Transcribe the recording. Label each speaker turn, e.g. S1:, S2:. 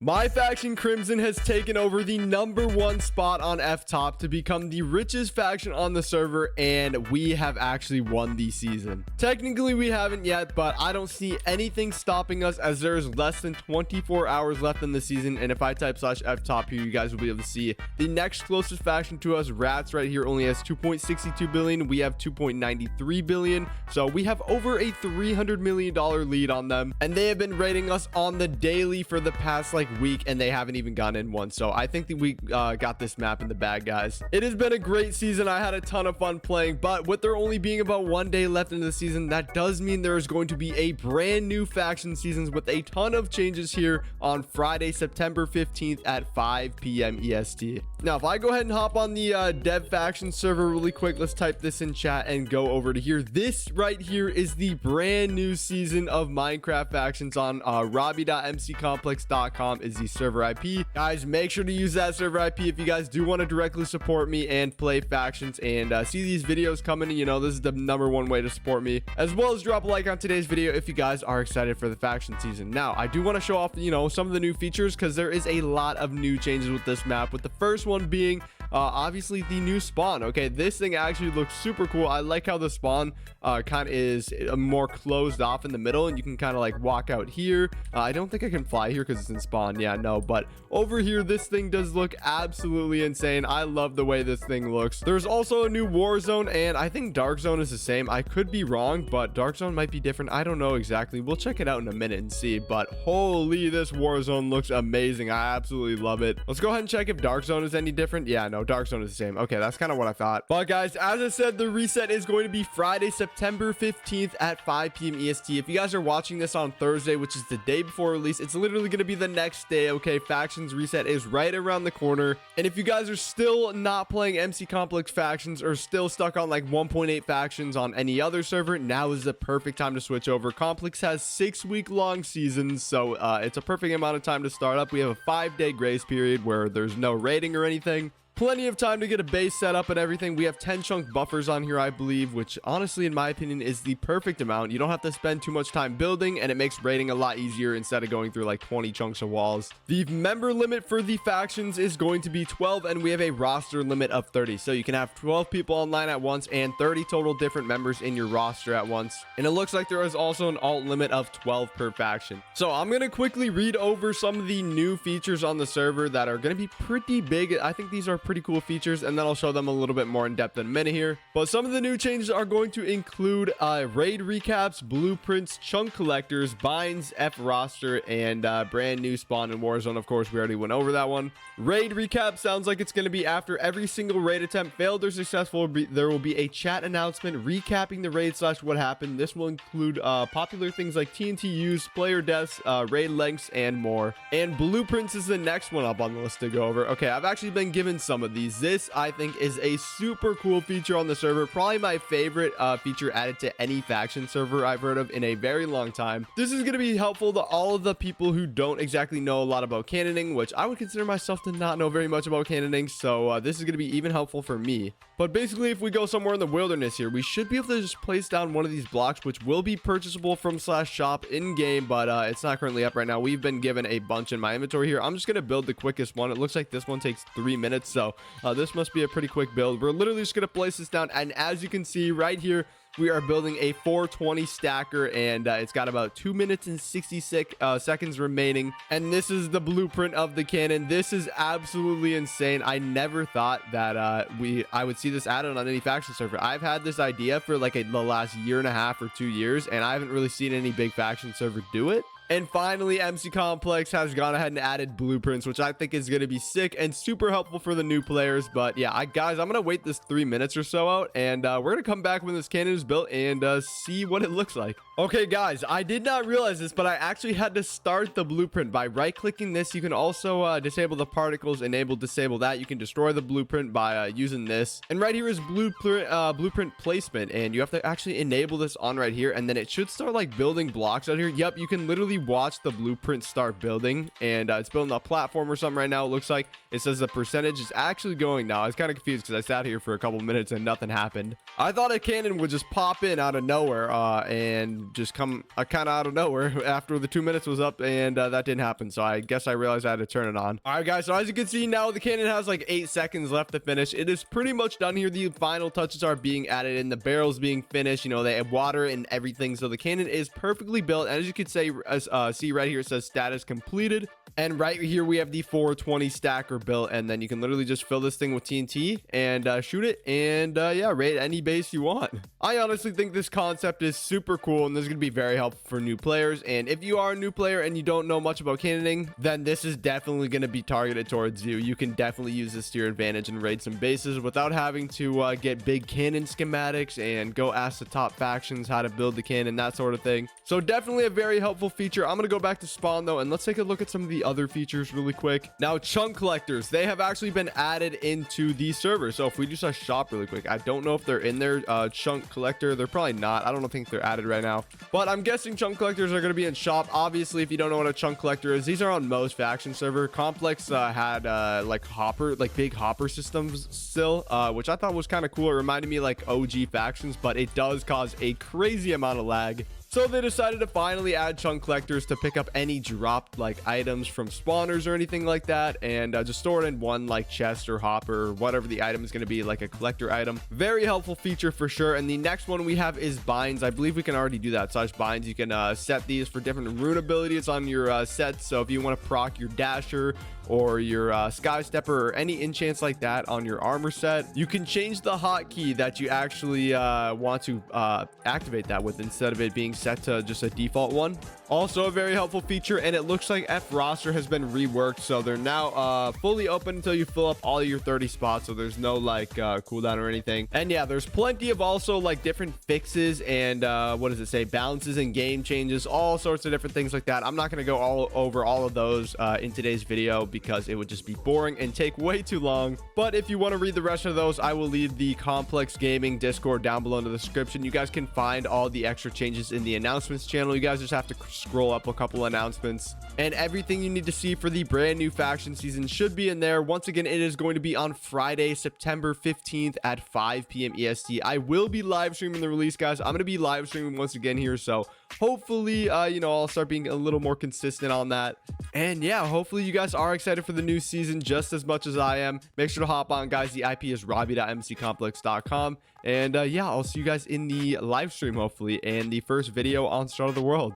S1: My faction Crimson has taken over the #1 spot on F-Top to become the richest faction on the server, and we have actually won the season. Technically, we haven't yet, but I don't see anything stopping us as there is less than 24 hours left in the season. And if I type /F-Top here, you guys will be able to see the next closest faction to us, Rats, right here, only has 2.62 billion. We have 2.93 billion. So we have over a $300 million lead on them, and they have been rating us on the daily for the past week, and they haven't even gone in one. So I think that we got this map in the bag, guys. It has been a great season. I had a ton of fun playing, but with there only being about 1 day left in the season, that does mean there is going to be a brand new faction seasons with a ton of changes here on Friday, September 15th at 5 p.m. EST. Now, if I go ahead and hop on the dev faction server really quick, let's type this in chat and go over to here. This right here is the brand new season of Minecraft factions on Rawbie.mccomplex.com is the server IP. Guys, make sure to use that server IP if you guys do want to directly support me and play factions and see these videos coming. You know, this is the #1 way to support me, as well as drop a like on today's video if you guys are excited for the faction season. Now, I do want to show off, you know, some of the new features because there is a lot of new changes with this map, with the first one being obviously the new spawn. Okay, this thing actually looks super cool. I like how the spawn kind of is more closed off in the middle, and you can kind of walk out here. I don't think I can fly here because it's in spawn. Yeah, no, but over here this thing does look absolutely insane. I love the way this thing looks. There's also a new war zone, and I think dark zone is the same. I could be wrong, but dark zone might be different. I don't know exactly. We'll check it out in a minute and see, but holy, this war zone looks amazing. I absolutely love it. Let's go ahead and check if dark zone is any different. Yeah, no, dark zone is the same. Okay, that's kind of what I thought. But guys, as I said, the reset is going to be Friday, September 15th at 5 p.m. EST. If you guys are watching this on Thursday, which is the day before release, it's literally going to be the next day. Okay, factions reset is right around the corner. And if you guys are still not playing MC Complex factions or still stuck on 1.8 factions on any other server, now is the perfect time to switch over. Complex has 6-week-long seasons, so it's a perfect amount of time to start up. We have a 5-day grace period where there's no rating or anything. Plenty of time to get a base set up and everything. We have 10 chunk buffers on here, I believe, which honestly, in my opinion, is the perfect amount. You don't have to spend too much time building, and it makes raiding a lot easier instead of going through 20 chunks of walls. The member limit for the factions is going to be 12, and we have a roster limit of 30. So you can have 12 people online at once and 30 total different members in your roster at once. And it looks like there is also an alt limit of 12 per faction. So I'm going to quickly read over some of the new features on the server that are going to be pretty big. I think these are pretty cool features, and then I'll show them a little bit more in depth in a minute here. But some of the new changes are going to include raid recaps, blueprints, chunk collectors, binds, F roster, and brand new spawn in Warzone. Of course, we already went over that one. Raid recap sounds like it's going to be after every single raid attempt failed or successful. There will be a chat announcement recapping the raid / what happened. This will include popular things like TNT use, player deaths, raid lengths, and more. And blueprints is the next one up on the list to go over. Okay, I've actually been given some of these. This, I think, is a super cool feature on the server. Probably my favorite feature added to any faction server I've heard of in a very long time. This is going to be helpful to all of the people who don't exactly know a lot about cannoning, which I would consider myself to not know very much about cannoning. So this is going to be even helpful for me. But basically, if we go somewhere in the wilderness here, we should be able to just place down one of these blocks, which will be purchasable from /shop in game, but it's not currently up right now. We've been given a bunch in my inventory here. I'm just going to build the quickest one. It looks like this one takes 3 minutes, so this must be a pretty quick build. We're literally just going to place this down, and as you can see right here, we are building a 420 stacker, and it's got about 2 minutes and 66 seconds remaining. And this is the blueprint of the cannon. This is absolutely insane. I never thought that I would see this added on any faction server. I've had this idea for the last 1.5 or 2 years, and I haven't really seen any big faction server do it. And finally, MC Complex has gone ahead and added blueprints, which I think is going to be sick and super helpful for the new players. But yeah, guys, I'm going to wait this 3 minutes or so out, and we're going to come back when this cannon is built and see what it looks like. Okay, guys, I did not realize this, but I actually had to start the blueprint by right-clicking this. You can also disable the particles, disable that. You can destroy the blueprint by using this. And right here is blueprint placement, and you have to actually enable this on right here, and then it should start building blocks out here. Yep, you can literally we watch the blueprint start building, and it's building a platform or something right now. It looks like it says the percentage is actually going now. I was kind of confused because I sat here for a couple minutes and nothing happened. I thought a cannon would just pop in out of nowhere and just come kind of out of nowhere after the 2 minutes was up, and that didn't happen. So I guess I realized I had to turn it on. All right, guys, so as you can see now, the cannon has like 8 seconds left to finish. It is pretty much done here. The final touches are being added in, the barrels being finished, you know, they have water and everything. So the cannon is perfectly built, and as you can say, see right here, it says status completed, and right here we have the 420 stacker built, and then you can literally just fill this thing with TNT and shoot it, and yeah, raid any base you want. I honestly think this concept is super cool, and this is gonna be very helpful for new players. And if you are a new player and you don't know much about cannoning, then this is definitely going to be targeted towards you. You can definitely use this to your advantage and raid some bases without having to get big cannon schematics and go ask the top factions how to build the cannon, that sort of thing. So definitely a very helpful feature. I'm going to go back to spawn though, and let's take a look at some of the other features really quick. Now, chunk collectors, they have actually been added into the server. So if we just shop really quick, I don't know if they're in there. Chunk collector, they're probably not. I don't think they're added right now, but I'm guessing chunk collectors are going to be in shop. Obviously, if you don't know what a chunk collector is, these are on most faction server. Complex had like big hopper systems still, which I thought was kind of cool. It reminded me like OG factions, but it does cause a crazy amount of lag. So they decided to finally add chunk collectors to pick up any dropped like items from spawners or anything like that, and just store it in one like chest or hopper or whatever the item is going to be, like a collector item. Very helpful feature for sure. And the next one we have is binds. I believe we can already do that. Slash binds, you can set these for different rune abilities on your sets. So if you want to proc your dasher or your sky stepper or any enchants like that on your armor set, you can change the hotkey that you actually want to activate that with, instead of it being set to just a default one. Also a very helpful feature, and it looks like F roster has been reworked, so they're now fully open until you fill up all your 30 spots, so there's no like cooldown or anything. And yeah, there's plenty of also like different fixes and what does it say, balances and game changes, all sorts of different things like that. I'm not going to go all over all of those in today's video because it would just be boring and take way too long. But if you want to read the rest of those, I will leave the Complex Gaming Discord down below in the description. You guys can find all the extra changes in the announcements channel. You guys just have to scroll up a couple announcements, and everything you need to see for the brand new faction season should be in there. Once again, it is going to be on Friday, September 15th at 5 p.m. EST. I will be live streaming the release, guys. I'm going to be live streaming once again here, so hopefully you know, I'll start being a little more consistent on that. And yeah, hopefully you guys are excited for the new season just as much as I am. Make sure to hop on, guys. The IP is rawbie.mccomplex.com, and yeah, I'll see you guys in the live stream hopefully, and the first video on Start of the World.